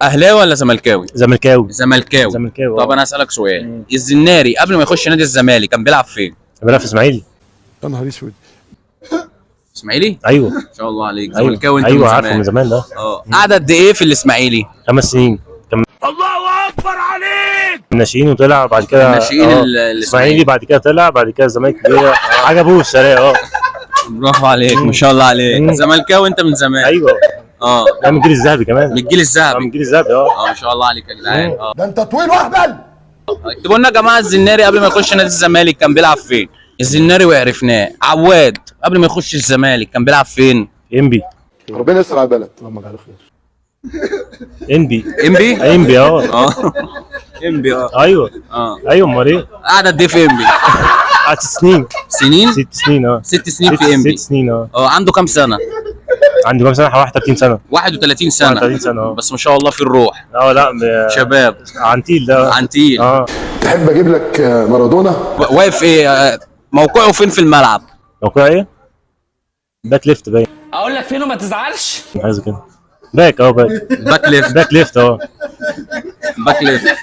اهلاوي ولا زملكاوي؟ زملكاوي. زملكاوي. زملكاوي. طب انا اسالك سؤال، الزناري قبل ما يخش نادي الزمالك كان بيلعب فين؟ كان بيلعب في اسماعيلي. يا نهار اسود. اسماعيلي؟ ايوه ما شاء الله عليك، ايوه زملكاوي انت. ايوه عارفه من زمان ده. قعد قد ايه في الاسماعيلي؟ 5 سنين. كان الله اكبر عليك. ناشئين وطلع بعد كده ناشئين الاسماعيلي، بعد كده طلع، بعد كده الزمالك عجبوه السرايا. برافو عليك ما شاء الله عليك. زملكاوي انت من زمان. ايوه ده من الجيل الذهبي كمان. من الجيل الذهبي. من الجيل الذهبي ما شاء الله عليك يا جدعان. ده انت طويل واهبل. اكتبوا لنا يا جماعه، الزناري قبل ما يخش نادي الزمالك كان بيلعب فين؟ الزناري وعرفناه. عواد قبل ما يخش الزمالك كان بيلعب فين؟ انبي. ربنا يستر على البلد. اللهم اجعله خير. انبي. انبي؟ انبي انبي ايوه ايوه امال ايه؟ قعد قد ايه في انبي؟ قعد 6 سنين. سنين؟ 6 سنين 6 سنين في انبي. 6 سنين عنده كام سنه؟ عنده كام سنه؟ 31 سنه. 31 سنه. 31 سنه بس ما شاء الله في الروح. لا شباب. عنتيل ده. عنتيل. تحب اجيب لك مارادونا؟ واقف ايه؟ موقعه فين في الملعب؟ موقعه ايه؟ باك ليفت باين. اقول لك فين وما تزعلش. حاجه زي كده. باك باك باك ليفت. باك ليفت باك ليفت.